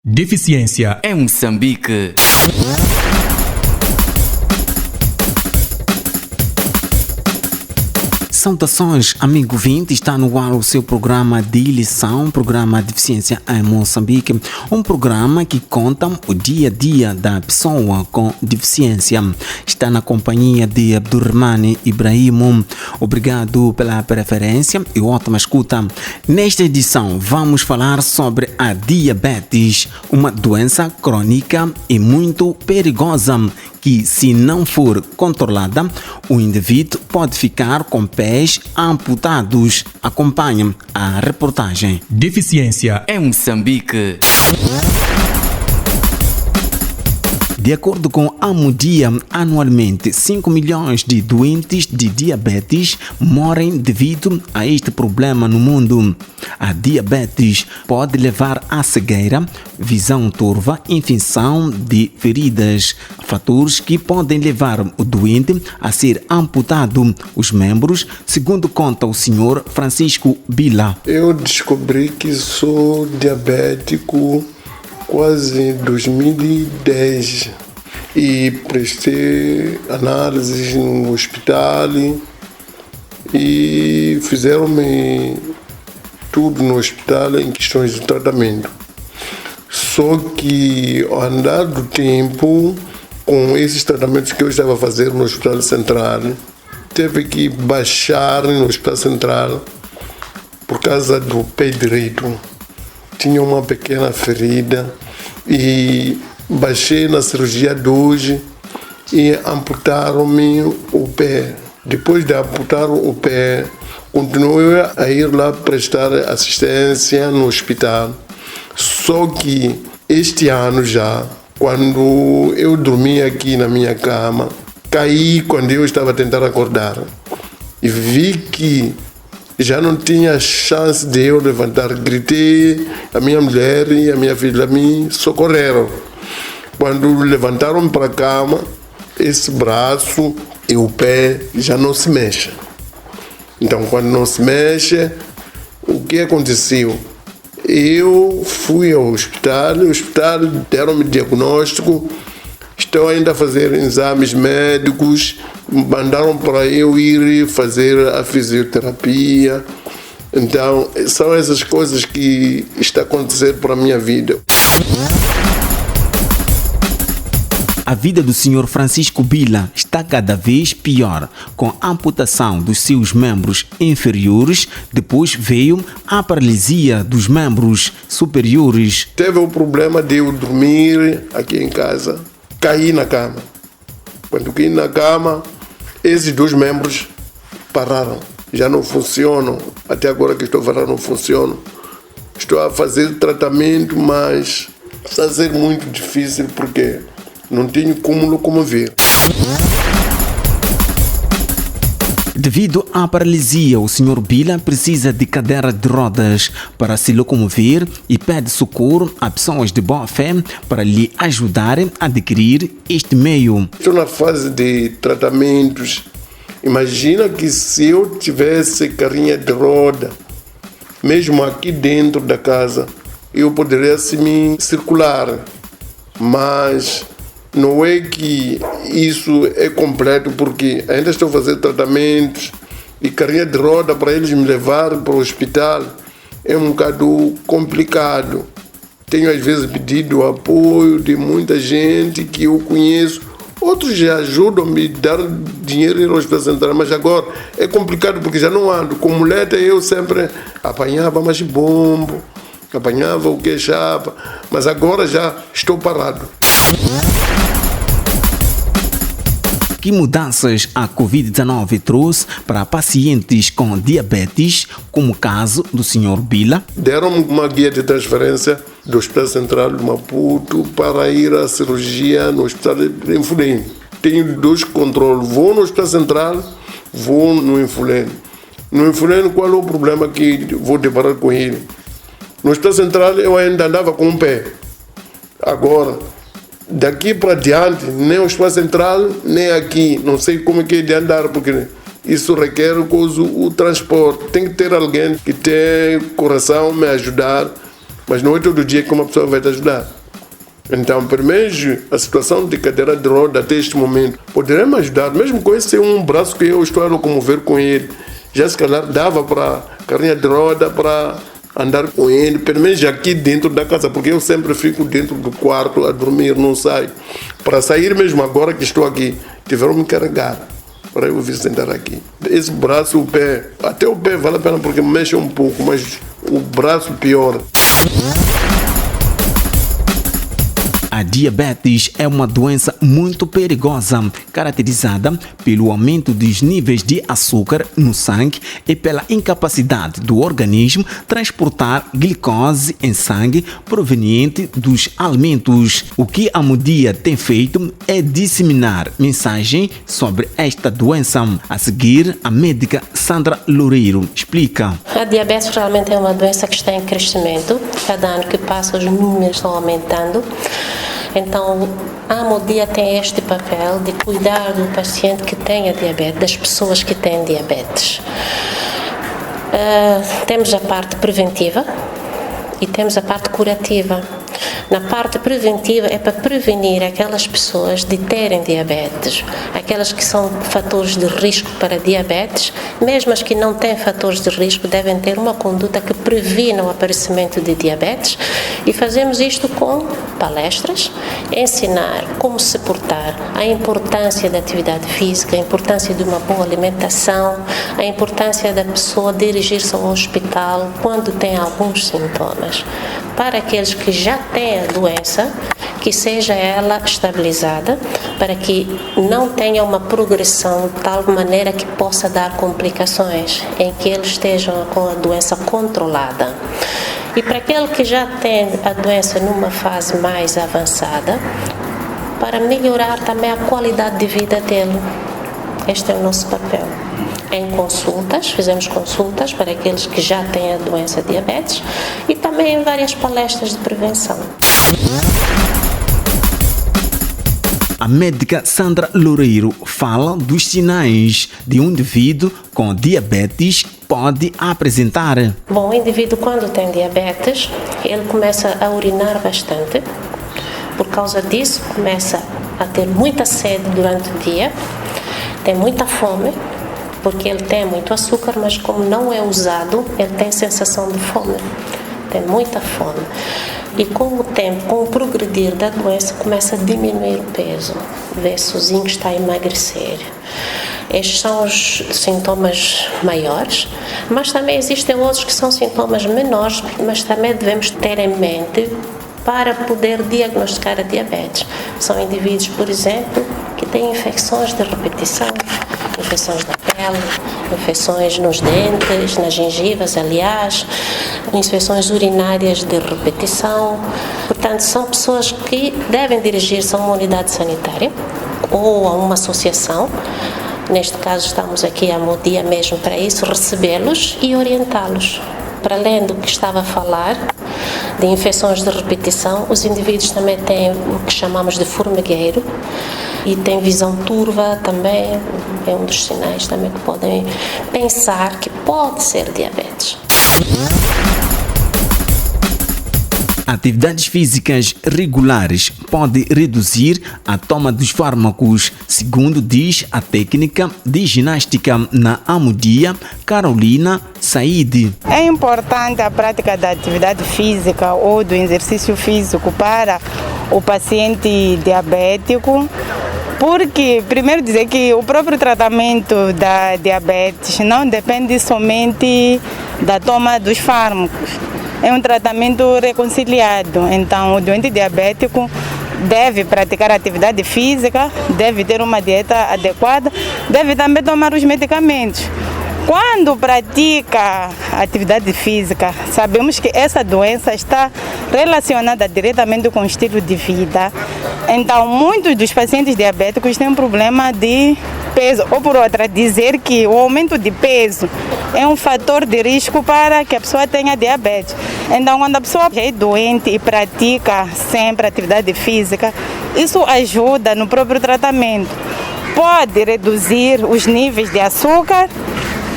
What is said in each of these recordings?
Deficiência em Moçambique. Saudações, amigo ouvinte, está no ar o seu programa de eleição, programa Deficiência em Moçambique, um programa que conta o dia a dia da pessoa com deficiência. Está na companhia de Abdurrahmane Ibrahim. Obrigado pela preferência e ótima escuta. Nesta edição vamos falar sobre a diabetes, uma doença crônica e muito perigosa que, se não for controlada, o indivíduo pode ficar com pés amputados. Acompanhe a reportagem. Deficiência em Moçambique. De acordo com a Amudia, anualmente 5 milhões de doentes de diabetes morrem devido a este problema no mundo. A diabetes pode levar à cegueira, visão turva, infecção de feridas, fatores que podem levar o doente a ser amputado os membros, segundo conta o senhor Francisco Bila. Eu descobri que sou diabético quase em 2010 e prestei análises no hospital e fizeram-me tudo no hospital em questões de tratamento. Só que ao andar do tempo, com esses tratamentos que eu estava a fazer no Hospital Central, teve que baixar no Hospital Central por causa do pé direito. Tinha uma pequena ferida e baixei na cirurgia de hoje e amputaram-me o pé. Depois de amputar o pé, continuei a ir lá prestar assistência no hospital. Só que este ano já, quando eu dormia aqui na minha cama, caí quando eu estava a tentar acordar e vi que já não tinha chance de eu levantar. Gritei, a minha mulher e a minha filha me socorreram. Quando levantaram para a cama, esse braço e o pé já não se mexem. Então, quando não se mexe, o que aconteceu? Eu fui ao hospital, o hospital deram-me diagnóstico, estou ainda a fazer exames médicos, mandaram para eu ir fazer a fisioterapia. Então, são essas coisas que estão a acontecer para a minha vida. A vida do Sr. Francisco Bila está cada vez pior, com a amputação dos seus membros inferiores, depois veio a paralisia dos membros superiores. Teve o problema de eu dormir aqui em casa, caí na cama. Quando caí na cama, esses dois membros pararam, já não funcionam. Até agora que estou a falar, não funcionam. Estou a fazer tratamento, mas está a ser muito difícil porque não tenho como locomover. Devido à paralisia, o Sr. Bila precisa de cadeira de rodas para se locomover e pede socorro a pessoas de boa fé para lhe ajudarem a adquirir este meio. Estou na fase de tratamentos. Imagina que se eu tivesse carrinha de roda, mesmo aqui dentro da casa, eu poderia me circular. Mas não é que isso é completo, porque ainda estou a fazer tratamentos e carrinha de roda para eles me levar para o hospital é um bocado complicado. Tenho às vezes pedido o apoio de muita gente que eu conheço. Outros já ajudam a me dar dinheiro no Hospital Central, mas agora é complicado porque já não ando. Com muleta eu sempre apanhava mais bombo, apanhava o que chapa, mas agora já estou parado. Que mudanças a Covid-19 trouxe para pacientes com diabetes, como o caso do Sr. Bila? Deram-me uma guia de transferência do Hospital Central de Maputo para ir à cirurgia no Hospital de Infulene. Tenho dois controles, vou no Hospital Central, vou no Infulene. No Infulene, qual é o problema que vou deparar com ele? No Hospital Central eu ainda andava com um pé. Agora, daqui para diante, nem o Hospital Central, nem aqui, não sei como é que é de andar, porque isso requer o transporte. Tem que ter alguém que tem coração me ajudar mas não é todo dia que uma pessoa vai te ajudar. Então, primeiro, a situação de cadeira de roda até este momento poderia me ajudar, mesmo com esse um braço que eu estou a locomover com ele, já se calhar dava para carinha de roda, para andar com ele, pelo menos aqui dentro da casa, porque eu sempre fico dentro do quarto a dormir, não saio. Para sair mesmo agora que estou aqui, tiveram me carregar para eu vir sentar aqui. Esse braço, o pé, até o pé vale a pena porque mexe um pouco, mas o braço pior. A diabetes é uma doença muito perigosa, caracterizada pelo aumento dos níveis de açúcar no sangue e pela incapacidade do organismo transportar glicose em sangue proveniente dos alimentos. O que a Mudia tem feito é disseminar mensagem sobre esta doença. A seguir, a médica Sandra Loureiro explica. A diabetes realmente é uma doença que está em crescimento. Cada ano que passa, os números estão aumentando. Então, a Mudia tem este papel de cuidar do paciente que tem a diabetes, das pessoas que têm diabetes. Temos a parte preventiva e temos a parte curativa. Na parte preventiva é para prevenir aquelas pessoas de terem diabetes, aquelas que são fatores de risco para diabetes, mesmo as que não têm fatores de risco devem ter uma conduta que previna o aparecimento de diabetes e fazemos isto com palestras, ensinar como se portar, a importância da atividade física, a importância de uma boa alimentação, a importância da pessoa dirigir-se ao hospital quando tem alguns sintomas. Para aqueles que já têm a doença, que seja ela estabilizada, para que não tenha uma progressão de tal maneira que possa dar complicações, em que eles estejam com a doença controlada. E para aquele que já tem a doença numa fase mais avançada, para melhorar também a qualidade de vida dele. Este é o nosso papel. Em consultas, fizemos consultas para aqueles que já têm a doença diabetes e também em várias palestras de prevenção. A médica Sandra Loureiro fala dos sinais de um indivíduo com diabetes pode apresentar. Bom, o indivíduo quando tem diabetes, ele começa a urinar bastante. Por causa disso, começa a ter muita sede durante o dia, tem muita fome, porque ele tem muito açúcar, mas como não é usado, ele tem sensação de fome, tem muita fome. E com o tempo, com o progredir da doença, começa a diminuir o peso, vê-se o zinco está a emagrecer. Estes são os sintomas maiores, mas também existem outros que são sintomas menores, mas também devemos ter em mente para poder diagnosticar a diabetes. São indivíduos, por exemplo, que têm infecções de repetição, infecções na pele, infecções nos dentes, nas gengivas, aliás, infecções urinárias de repetição. Portanto, são pessoas que devem dirigir-se a uma unidade sanitária ou a uma associação. Neste caso, estamos aqui a Mudia mesmo para isso, recebê-los e orientá-los. Para além do que estava a falar, de infecções de repetição, os indivíduos também têm o que chamamos de formigueiro e têm visão turva também, é um dos sinais também que podem pensar que pode ser diabetes. Atividades físicas regulares podem reduzir a toma dos fármacos, segundo diz a técnica de ginástica na Mudia, Carolina Said. É importante a prática da atividade física ou do exercício físico para o paciente diabético, porque, primeiro dizer que o próprio tratamento da diabetes não depende somente da toma dos fármacos. É um tratamento reconciliado, então o doente diabético deve praticar atividade física, deve ter uma dieta adequada, deve também tomar os medicamentos. Quando pratica atividade física, sabemos que essa doença está relacionada diretamente com o estilo de vida. Então, muitos dos pacientes diabéticos têm um problema de peso, ou por outra, dizer que o aumento de peso é um fator de risco para que a pessoa tenha diabetes. Então, quando a pessoa é doente e pratica sempre atividade física, isso ajuda no próprio tratamento. Pode reduzir os níveis de açúcar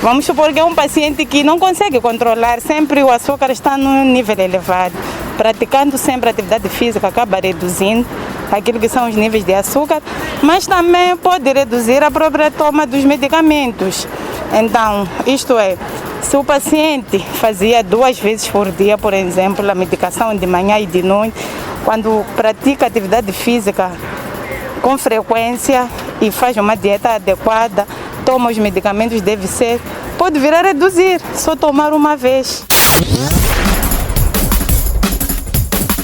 Vamos supor que é um paciente que não consegue controlar, sempre o açúcar está num nível elevado. Praticando sempre atividade física acaba reduzindo aquilo que são os níveis de açúcar, mas também pode reduzir a própria toma dos medicamentos. Então, isto é, se o paciente fazia 2 vezes por dia, por exemplo, a medicação de manhã e de noite, quando pratica atividade física com frequência e faz uma dieta adequada, toma os medicamentos, pode vir a reduzir, só tomar uma vez.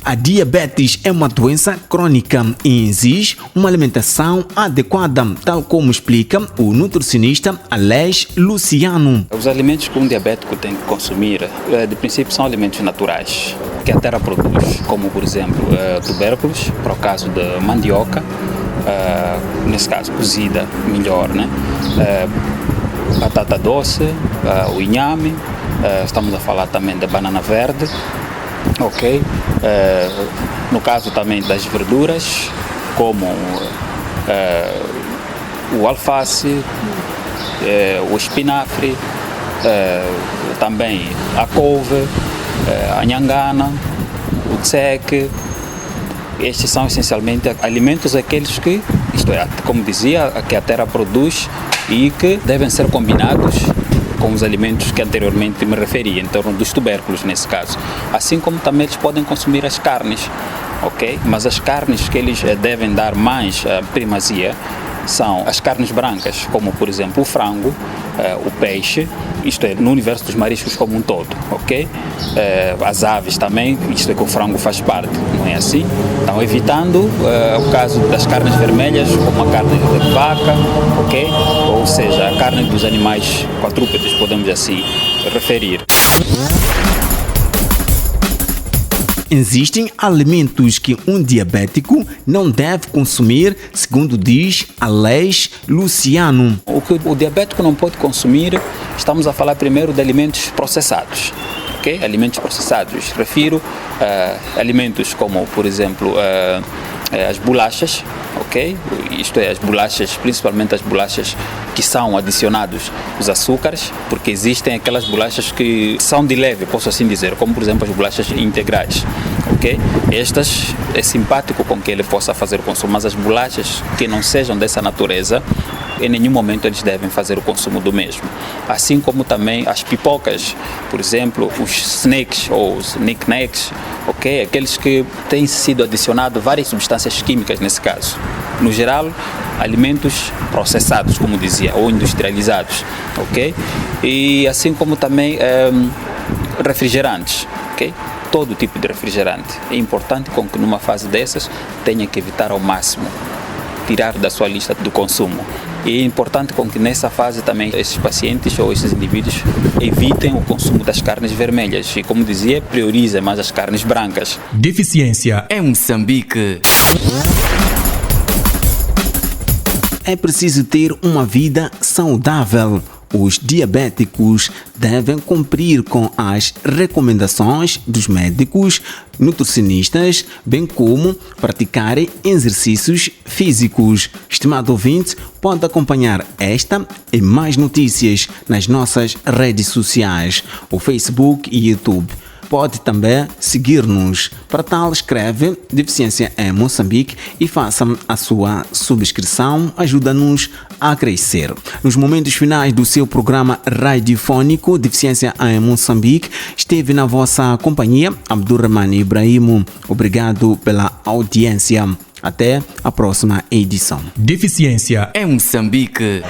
A diabetes é uma doença crônica e exige uma alimentação adequada, tal como explica o nutricionista Alex Luciano. Os alimentos que um diabético tem que consumir, de princípio, são alimentos naturais, que a terra produz, como, por exemplo, tubérculos, para o caso da mandioca, nesse caso, cozida melhor, né? Batata doce, o inhame, estamos a falar também da banana verde, ok? No caso também das verduras, como o alface, o espinafre, também a couve, a nhangana, o tseque. Estes são essencialmente alimentos aqueles que, isto é, como dizia, que a terra produz e que devem ser combinados com os alimentos que anteriormente me referi, em torno dos tubérculos nesse caso. Assim como também eles podem consumir as carnes, ok? Mas as carnes que eles devem dar mais primazia são as carnes brancas, como por exemplo o frango, o peixe, isto é, no universo dos mariscos como um todo, ok? As aves também, isto é que o frango faz parte, não é assim? Então, evitando o caso das carnes vermelhas, como a carne de vaca, ok? Ou seja, a carne dos animais quadrúpedes, podemos assim referir. Existem alimentos que um diabético não deve consumir, segundo diz Alex Luciano. O que o diabético não pode consumir, estamos a falar primeiro de alimentos processados. Okay? Alimentos processados, refiro a alimentos como, por exemplo, as bolachas, ok? Isto é, as bolachas, principalmente as bolachas que são adicionados os açúcares, porque existem aquelas bolachas que são de leve, posso assim dizer, como por exemplo as bolachas integrais, ok? Estas é simpático com que ele possa fazer o consumo, mas as bolachas que não sejam dessa natureza, em nenhum momento eles devem fazer o consumo do mesmo. Assim como também as pipocas, por exemplo, os snacks ou os knickknacks, ok? Aqueles que têm sido adicionados várias substâncias químicas nesse caso. No geral, alimentos processados, como dizia, ou industrializados, ok? E assim como também refrigerantes, ok? Todo tipo de refrigerante. É importante com que numa fase dessas tenha que evitar ao máximo, tirar da sua lista do consumo. E é importante com que nessa fase também esses pacientes ou esses indivíduos evitem o consumo das carnes vermelhas e, como dizia, priorizem mais as carnes brancas. Deficiência em Moçambique. É preciso ter uma vida saudável. Os diabéticos devem cumprir com as recomendações dos médicos, nutricionistas, bem como praticarem exercícios físicos. Estimado ouvinte, pode acompanhar esta e mais notícias nas nossas redes sociais, o Facebook e YouTube. Pode também seguir-nos. Para tal, escreve Deficiência em Moçambique e faça a sua subscrição. Ajuda-nos a crescer. Nos momentos finais do seu programa radiofônico Deficiência em Moçambique, esteve na vossa companhia Abdurrahman Ibrahim. Obrigado pela audiência. Até a próxima edição. Deficiência em Moçambique.